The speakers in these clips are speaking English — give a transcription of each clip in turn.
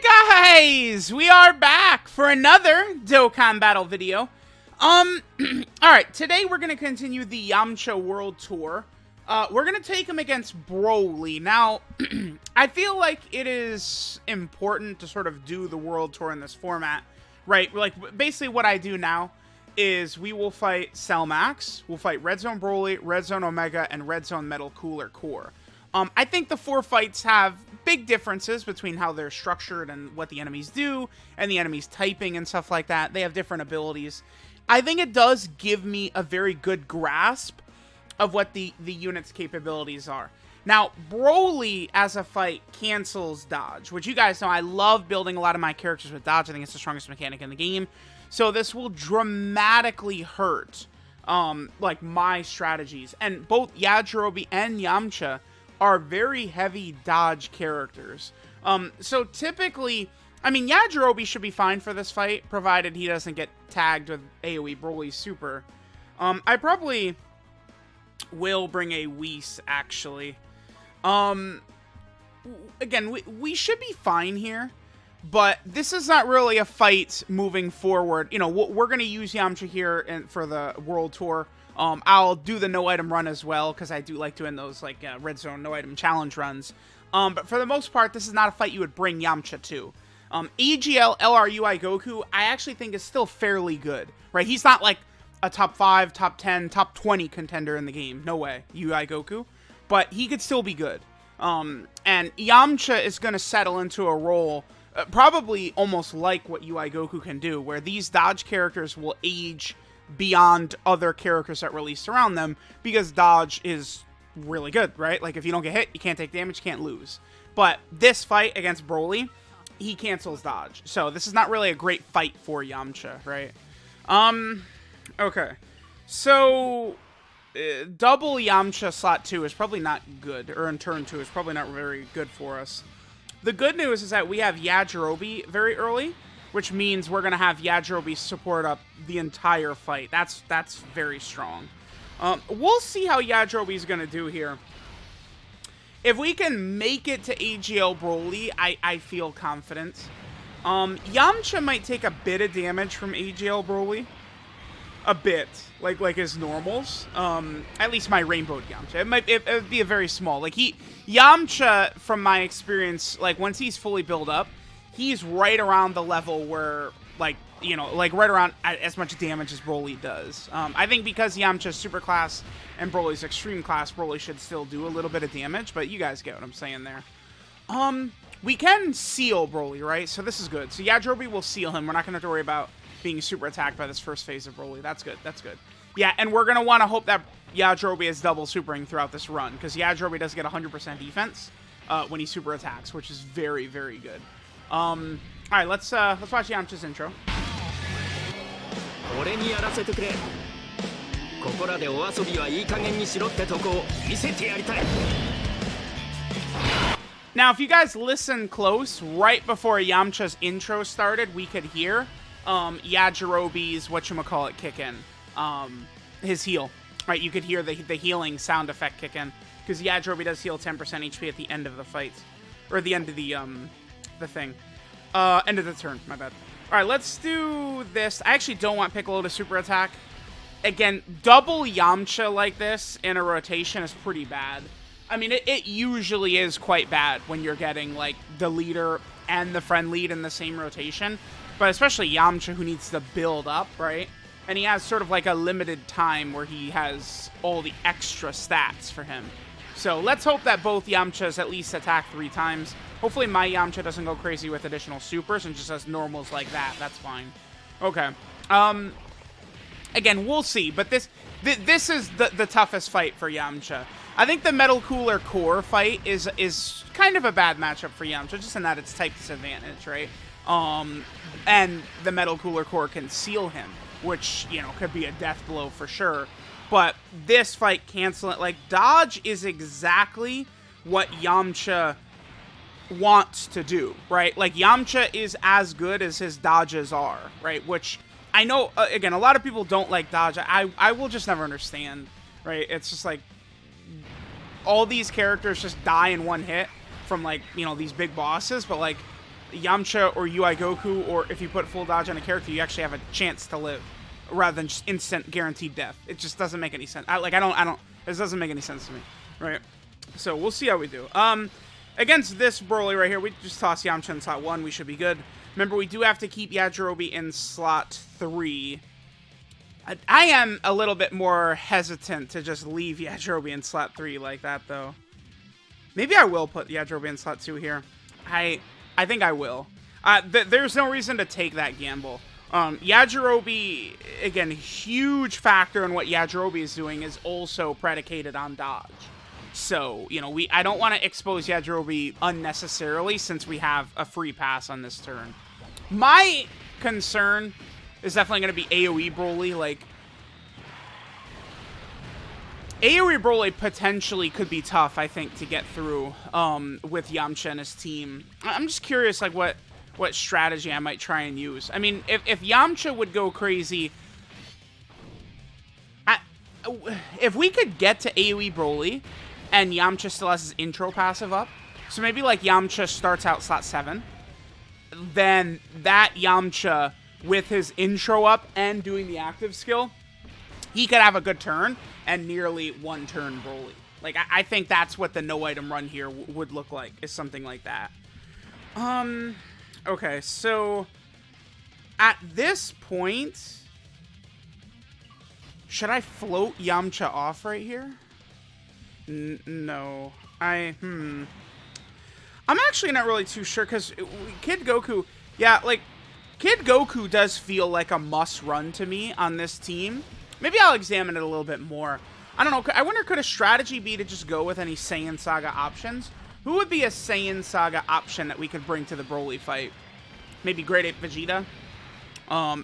Hi guys! We are back for another Dokkan battle video. Alright, today we're gonna continue the Yamcha World Tour. We're gonna take him against BROLY. Now, I feel like it is important to sort of do the World Tour in this format, right? Like, basically what I do now is we will fight Cell Max, we'll fight Red Zone BROLY, Red Zone Omega, and Red Zone Metal Cooler Core. I think the four fights have big differences between how they're structured and what the enemies do, and the enemies typing and stuff like that. They have different abilities. I think it does give me a very good grasp of what the unit's capabilities are. Now, BROLY as a fight cancels dodge, which you guys know I love building a lot of my characters with dodge. I think it's the strongest mechanic in the game. So this will dramatically hurt like my strategies. And both Yajirobe and Yamcha are very heavy dodge characters. So typically, I mean, Yajirobe should be fine for this fight, provided he doesn't get tagged with AoE BROLY's super. I probably will bring a Whis, actually. Again, we should be fine here, but this is not really a fight moving forward. You know, we're going to use Yamcha here for the World Tour. I'll do the no-item run as well, because I do like doing those, like, Red Zone no-item challenge runs. But for the most part, this is not a fight you would bring Yamcha to. AGL LRUI Goku, I actually think is still fairly good, right? He's not, like, a top 5, top 10, top 20 contender in the game. No way, UI Goku. But he could still be good. And Yamcha is going to settle into a role, probably almost like what UI Goku can do, where these dodge characters will age beyond other characters that released around them, because dodge is really good, right? Like, if you don't get hit, you can't take damage, you can't lose. But this fight against BROLY, he cancels dodge. So this is not really a great fight for Yamcha, right? Okay. So, double Yamcha slot 2 is probably not good, or in turn 2 is probably not very good for us. The good news is that we have Yajirobe very early, which means we're going to have Yajirobe support up the entire fight. That's very strong. We'll see how Yajirobe is going to do here. If we can make it to AGL BROLY, I feel confident. Yamcha might take a bit of damage from AGL BROLY. A bit. Like his normals. At least my rainbowed Yamcha. It would be a very small. Like, Yamcha, from my experience, like, once he's fully built up, he's right around the level where, like, you know, like right around as much damage as BROLY does. I think because Yamcha's super class and BROLY's extreme class, BROLY should still do a little bit of damage, but you guys get what I'm saying there. We can seal BROLY, right? So this is good. So Yajirobe will seal him. We're not going to have to worry about being super attacked by this first phase of BROLY. That's good. That's good. Yeah, and we're going to want to hope that Yajirobe is double supering throughout this run, because Yajirobe does get 100% defense when he super attacks, which is very, very good. Alright, let's watch Yamcha's intro. Now, if you guys listen close, right before Yamcha's intro started, we could hear Yajirobe's whatchamacallit kick in. His heal. Right, you could hear the healing sound effect kick in, because Yajirobe does heal 10% HP at the end of the fight. Or the end of the thing. End of the turn, my bad. Alright, let's do this. I actually don't want Piccolo to super attack. Again, double Yamcha like this in a rotation is pretty bad. I mean, it usually is quite bad when you're getting, like, the leader and the friend lead in the same rotation. But especially Yamcha, who needs to build up, right? And he has sort of like a limited time where he has all the extra stats for him. So let's hope that both Yamchas at least attack 3 times. Hopefully my Yamcha doesn't go crazy with additional supers and just has normals like that. That's fine. Okay. Again, we'll see. But this is the toughest fight for Yamcha. I think the Metal Cooler Core fight is kind of a bad matchup for Yamcha, just in that it's type disadvantage, right? And the Metal Cooler Core can seal him, which, you know, could be a death blow for sure. But this fight cancel it. Like, dodge is exactly what Yamcha wants to do, right? Like, Yamcha is as good as his dodges are, right? Which, I know, again, a lot of people don't like dodge. I will just never understand, right? It's just like, all these characters just die in one hit from, like, you know, these big bosses, but, like, Yamcha or UI Goku, or if you put full dodge on a character, you actually have a chance to live, rather than just instant guaranteed death. It just doesn't make any sense. This doesn't make any sense to me, right? So we'll see how we do. Against this Broly right here, we just toss Yamcha in slot 1. We should be good. Remember, we do have to keep Yajirobe in slot 3. I am a little bit more hesitant to just leave Yajirobe in slot 3 like that, though. Maybe I will put Yajirobe in slot 2 here. I think I will. There's no reason to take that gamble. Yajirobe, again, huge factor in what Yajirobe is doing is also predicated on dodge. So, you know, I don't want to expose Yajirobe unnecessarily since we have a free pass on this turn. My concern is definitely going to be AoE Broly. Like, AoE Broly potentially could be tough, I think, to get through with Yamcha and his team. I'm just curious, like, what strategy I might try and use. I mean, if Yamcha would go crazy, if we could get to AoE Broly and Yamcha still has his intro passive up, so maybe like Yamcha starts out slot 7, then that Yamcha with his intro up and doing the active skill, he could have a good turn and nearly one turn Broly. Like, I think that's what the no item run here would look like, is something like that. Okay, so at this point, should I float Yamcha off right here? No. I'm actually not really too sure, because Kid Goku, yeah, like, Kid Goku does feel like a must-run to me on this team. Maybe I'll examine it a little bit more. I don't know. I wonder, could a strategy be to just go with any Saiyan Saga options? Who would be a Saiyan Saga option that we could bring to the Broly fight? Maybe Great Ape Vegeta? A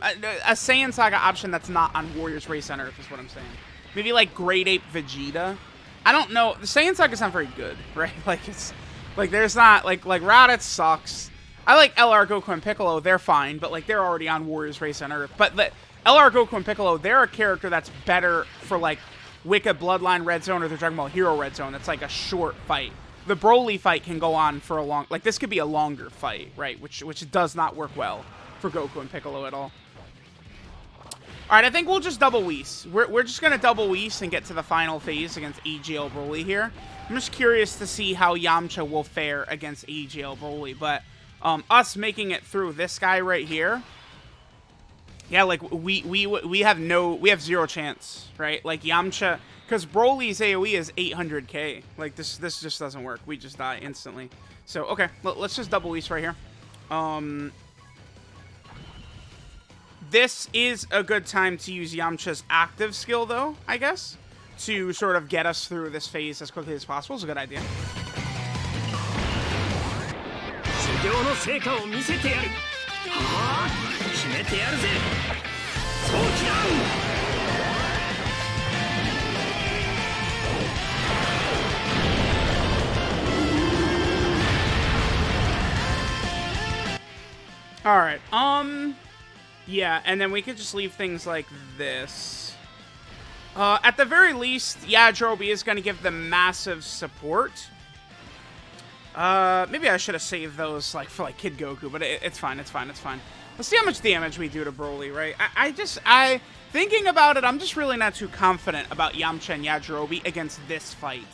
Saiyan Saga option that's not on Warriors Race on Earth is what I'm saying. Maybe like Great Ape Vegeta? I don't know. The Saiyan Saga's not very good, right? Like, it's... Like, there's not... Like Raditz sucks. I like LR, Goku, and Piccolo. They're fine, but, like, they're already on Warriors Race on Earth. But the LR, Goku, and Piccolo, they're a character that's better for, like, Wicked Bloodline Red Zone or the Dragon Ball Hero Red Zone. That's, like, a short fight. The Broly fight can go on for a long... Like, this could be a longer fight, right? Which does not work well for Goku and Piccolo at all. Alright, I think we'll just double Whis. We're just going to double Whis and get to the final phase against AGL Broly here. I'm just curious to see how Yamcha will fare against AGL Broly, but us making it through this guy right here, yeah, like we have zero chance, right? Like Yamcha, because Broly's AoE is 800k. Like this just doesn't work. We just die instantly. So okay, let's just double Whis right here. This is a good time to use Yamcha's active skill, though, I guess, to sort of get us through this phase as quickly as possible. It's a good idea. All right. Yeah, and then we could just leave things like this. At the very least, Yajirobe is going to give them massive support. Maybe I should have saved those like for like Kid Goku, but it's fine, it's fine, it's fine. Let's see how much damage we do to Broly, right? I thinking about it, I'm just really not too confident about Yamcha and Yajirobe against this fight.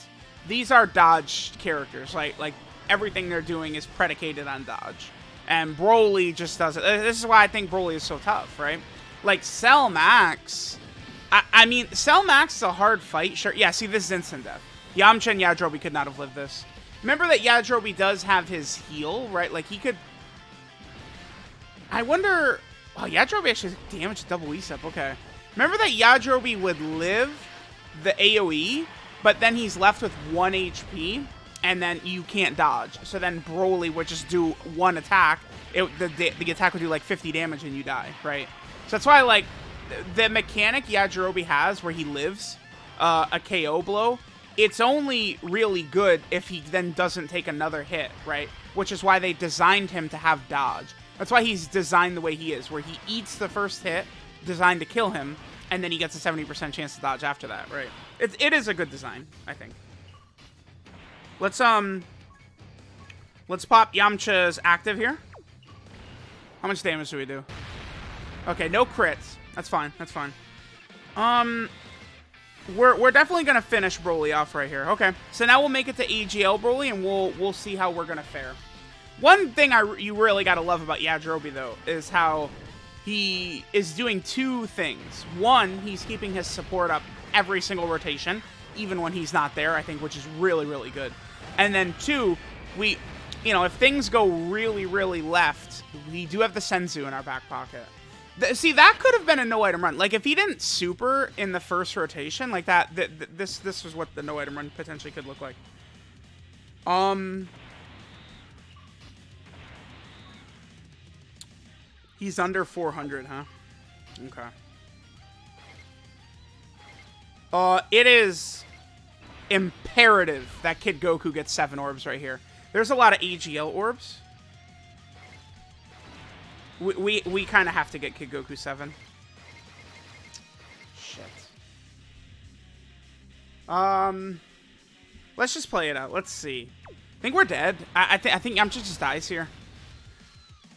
These are dodge characters, right? Like everything they're doing is predicated on dodge. And Broly just doesn't. This is why I think Broly is so tough, right? Like, Cell Max. I mean, Cell Max is a hard fight. Sure. Yeah, see, this is instant death. Yamcha and Yajirobe could not have lived this. Remember that Yajirobe does have his heal, right? Like, he could... I wonder... Oh, Yajirobe actually damaged double Whis up. Okay. Remember that Yajirobe would live the AoE, but then he's left with 1 HP? And then you can't dodge. So then Broly would just do one attack. The attack would do like 50 damage and you die, right? So that's why, like, the mechanic Yajirobe has where he lives a KO blow, it's only really good if he then doesn't take another hit, right? Which is why they designed him to have dodge. That's why he's designed the way he is, where he eats the first hit, designed to kill him, and then he gets a 70% chance to dodge after that, right? It is a good design, I think. Let's pop Yamcha's active here. How much damage do we do? Okay, no crits. That's fine. That's fine. We're definitely gonna finish Broly off right here. Okay, so now we'll make it to AGL Broly, and we'll see how we're gonna fare. One thing you really gotta love about Yajirobe though is how he is doing two things. One, he's keeping his support up every single rotation, even when he's not there, I think, which is really, really good. And then two, if things go really, really left, we do have the Senzu in our back pocket. See, that could have been a no-item run. Like, if he didn't super in the first rotation, like that, this was what the no-item run potentially could look like. He's under 400, huh? Okay. It is imperative that Kid Goku gets 7 orbs right here. There's a lot of AGL orbs. We kind of have to get Kid Goku 7. Shit. Let's just play it out. Let's see. I think we're dead. I think Yamcha just dies here.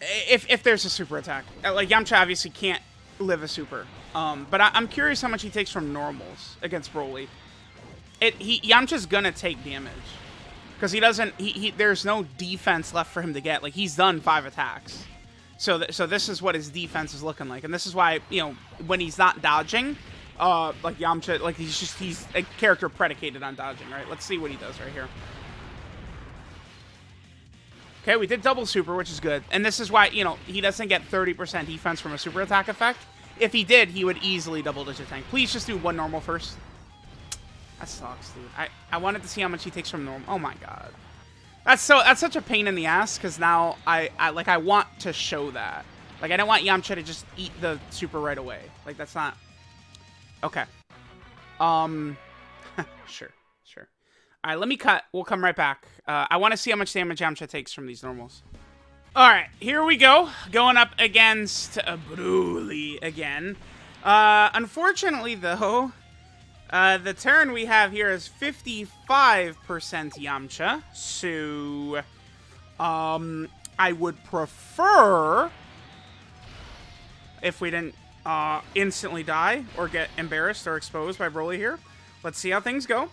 If there's a super attack. Like, Yamcha obviously can't live a super. But I'm curious how much he takes from normals against Broly. Yamcha's gonna take damage. Because there's no defense left for him to get. Like, he's done 5 attacks. So this is what his defense is looking like. And this is why, when he's not dodging, like Yamcha, like he's a character predicated on dodging, right? Let's see what he does right here. Okay, we did double super, which is good. And this is why, he doesn't get 30% defense from a super attack effect. If he did, he would easily double-digit tank. Please just do 1 normal first. That sucks, dude. I wanted to see how much he takes from normal. Oh my god. That's such a pain in the ass, because now I want to show that. Like, I don't want Yamcha to just eat the super right away. Like, that's not... Okay. Sure. Alright, let me cut. We'll come right back. I want to see how much damage Yamcha takes from these normals. Alright, here we go. Going up against BROLY again. Unfortunately, though... the turn we have here is 55% Yamcha, so I would prefer if we didn't instantly die or get embarrassed or exposed by Broly here. Let's see how things go.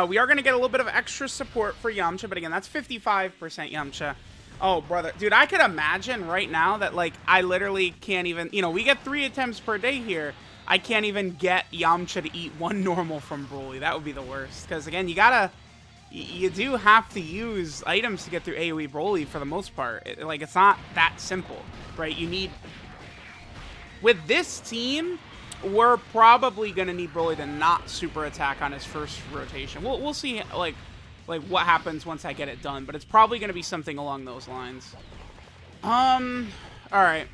We are going to get a little bit of extra support for Yamcha, but again, that's 55% Yamcha. Oh, brother. Dude, I could imagine right now that, like, I literally can't even... we get 3 attempts per day here. I can't even get Yamcha to eat 1 normal from Broly. That would be the worst. Because, again, you do have to use items to get through AoE Broly for the most part. It's not that simple, right? You need... With this team, we're probably going to need Broly to not super attack on his first rotation. We'll see, like what happens once I get it done. But it's probably going to be something along those lines. Alright.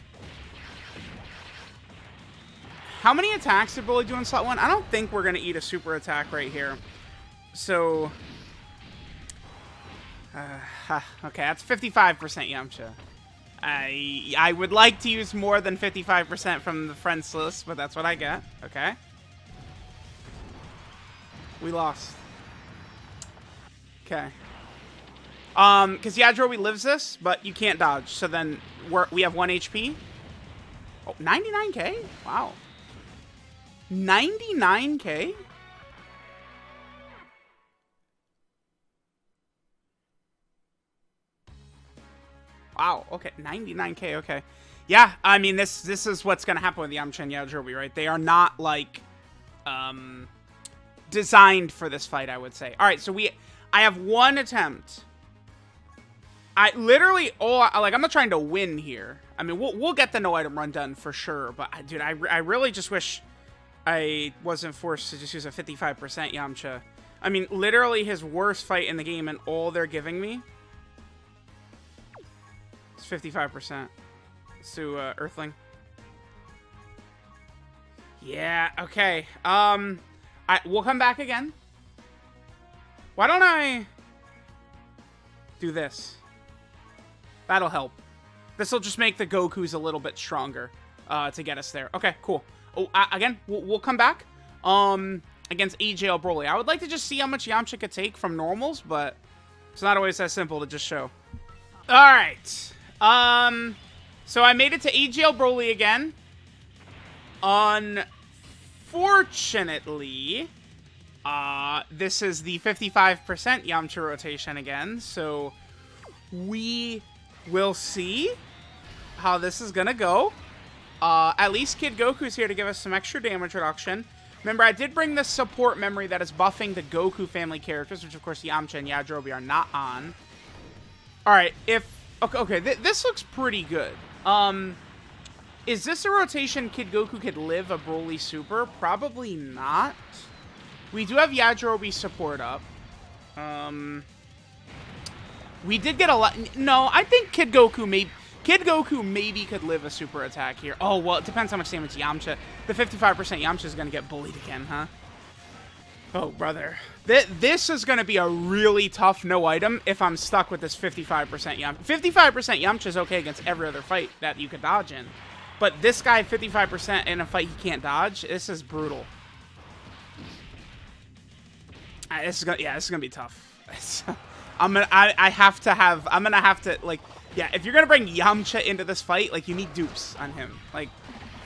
How many attacks did Broly do in slot 1? I don't think we're going to eat a super attack right here. So... okay, that's 55% Yamcha. I would like to use more than 55% from the friends list, but that's what I get. Okay. We lost. Okay. Because Yajirobe lives this, but you can't dodge. So then we have 1 HP. Oh, 99k? Wow. 99k? Wow, okay, 99k, okay. Yeah, I mean, this is what's going to happen with Yamcha and Yajirobe, right? They are not, like, designed for this fight, I would say. All right, so I have 1 attempt. I literally, I'm not trying to win here. I mean, we'll get the no-item run done for sure, but, dude, I really just wish I wasn't forced to just use a 55% Yamcha. I mean, literally his worst fight in the game, and all they're giving me... 55%. So, Earthling. Yeah, okay. We'll come back again. Why don't I do this? That'll help. This'll just make the Gokus a little bit stronger to get us there. Okay, cool. Oh, again, we'll come back against AGL Broly. I would like to just see how much Yamcha could take from normals, but it's not always that simple to just show. All right. So I made it to AGL Broly again. Unfortunately, this is the 55% Yamcha rotation again, so we will see how this is gonna go. At least Kid Goku's here to give us some extra damage reduction. Remember, I did bring the support memory that is buffing the Goku family characters, which of course Yamcha and Yajirobe are not on. Alright, okay, this looks pretty good. Is this a rotation Kid Goku could live a Broly Super? Probably not. We do have Yajirobe support up. We did get a lot. No, I think Kid Goku maybe could live a super attack here. Oh, well, it depends how much damage Yamcha. The 55% Yamcha is going to get bullied again, huh? Oh, brother. This is going to be a really tough no item if I'm stuck with this 55% Yamcha. 55% Yamcha is okay against every other fight that you could dodge in. But this guy, 55% in a fight he can't dodge, this is brutal. This is gonna be tough. I'm gonna have to, like, yeah, if you're gonna bring Yamcha into this fight, like, you need dupes on him. Like,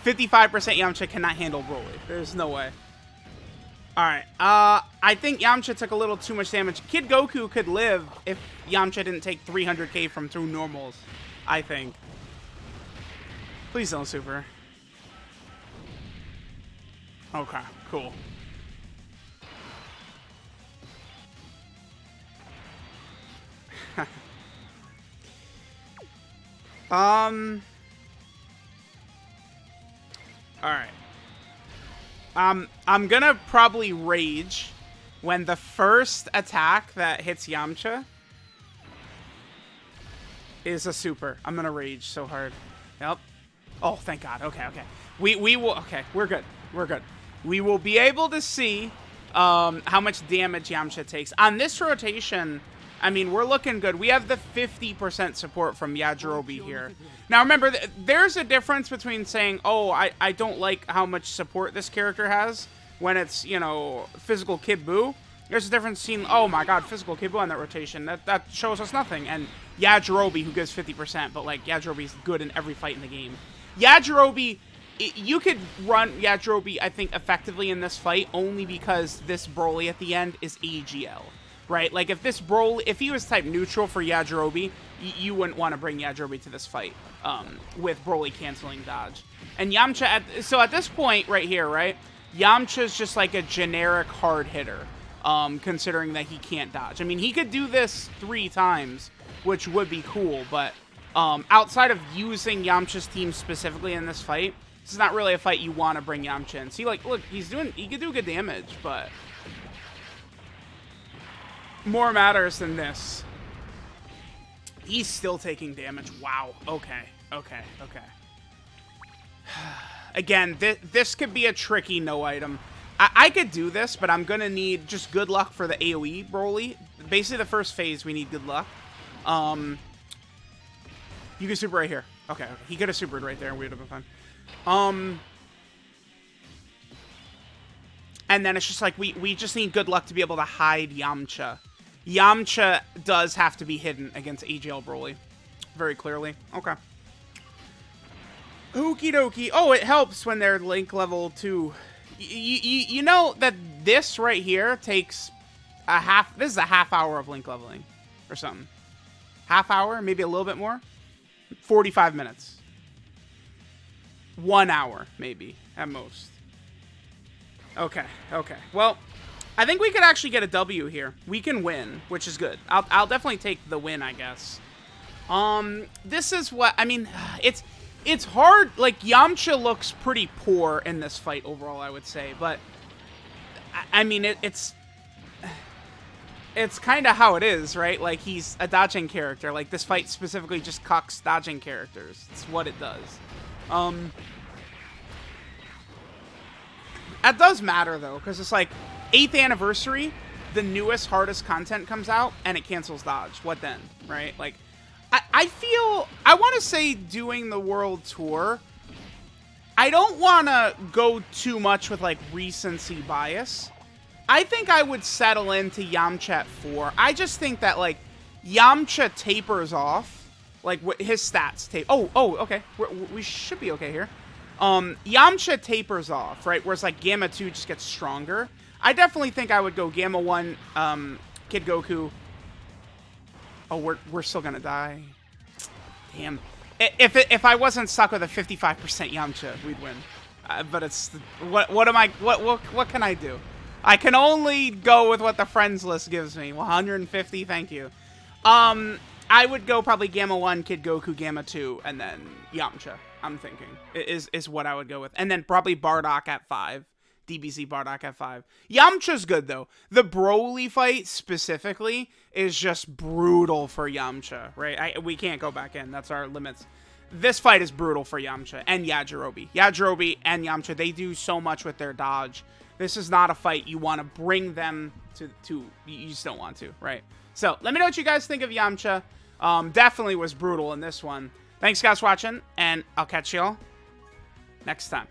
55% Yamcha cannot handle Broly. There's no way. Alright, I think Yamcha took a little too much damage. Kid Goku could live if Yamcha didn't take 300k from through normals, I think. Please don't super. Okay, cool. Alright. I'm gonna probably rage when the first attack that hits Yamcha is a super. I'm gonna rage so hard. Yep. Oh, thank God. Okay. We will. Okay, we're good. We're good. We will be able to see how much damage Yamcha takes on this rotation. I mean, we're looking good. We have the 50% support from Yajirobe here. Now, remember, there's a difference between saying, oh, I don't like how much support this character has when it's, you know, physical Kid Buu. There's a difference between, oh my God, physical Kid Buu on that rotation. That shows us nothing. And Yajirobe, who gives 50%, but, like, Yajirobe's good in every fight in the game. Yajirobe, you could run Yajirobe, I think, effectively in this fight only because this Broly at the end is AGL. Right? Like, if this Broly, if he was type neutral for Yajirobe, you wouldn't want to bring Yajirobe to this fight with Broly canceling dodge. And Yamcha, so at this point right here, right, Yamcha's just like a generic hard hitter, considering that he can't dodge. I mean, he could do this 3 times, which would be cool, but outside of using Yamcha's team specifically in this fight, this is not really a fight you want to bring Yamcha in. See, like, look, he could do good damage, but more matters than this. He's still taking damage. Wow. Okay. Again, this could be a tricky no item. I could do this, but I'm going to need just good luck for the AoE Broly. Basically, the first phase, we need good luck. You can super right here. Okay. He could have supered right there, and we would have been fine. And then it's just like, we just need good luck to be able to hide Yamcha. Yamcha does have to be hidden against AGL Broly. Very clearly. Okay. Okie dokie. Oh, it helps when they're link level 2. You know that this right here takes a half... This is a half hour of link leveling. Or something. Half hour? Maybe a little bit more? 45 minutes. 1 hour, maybe. At most. Okay. Well, I think we could actually get a W here. We can win, which is good. I'll definitely take the win, I guess. This is what... I mean, it's hard. Like, Yamcha looks pretty poor in this fight overall, I would say. But, I mean, it's kind of how it is, right? Like, he's a dodging character. Like, this fight specifically just cucks dodging characters. It's what it does. That does matter, though, because it's like 8th anniversary, the newest, hardest content comes out, and it cancels dodge. What then, right? Like, I feel... I want to say doing the world tour, I don't want to go too much with, like, recency bias. I think I would settle into Yamcha at 4. I just think that, like, Yamcha tapers off Like, his stats tape. Oh, okay. We should be okay here. Yamcha tapers off, right? Whereas, like, Gamma 2 just gets stronger. I definitely think I would go Gamma 1, Kid Goku. Oh, we're still gonna die. Damn. If I wasn't stuck with a 55% Yamcha, we'd win. But it's... What can I do? I can only go with what the friends list gives me. 150, thank you. I would go probably Gamma 1, Kid Goku, Gamma 2, and then Yamcha, I'm thinking, is what I would go with. And then probably Bardock at 5. DBZ Bardock at 5. Yamcha's good, though. The Broly fight, specifically, is just brutal for Yamcha, right? We can't go back in. That's our limits. This fight is brutal for Yamcha and Yajirobe. Yajirobe and Yamcha, they do so much with their dodge. This is not a fight you want to bring them to. You just don't want to, right? So, let me know what you guys think of Yamcha. Definitely was brutal in this one. Thanks, guys, for watching, and I'll catch y'all next time.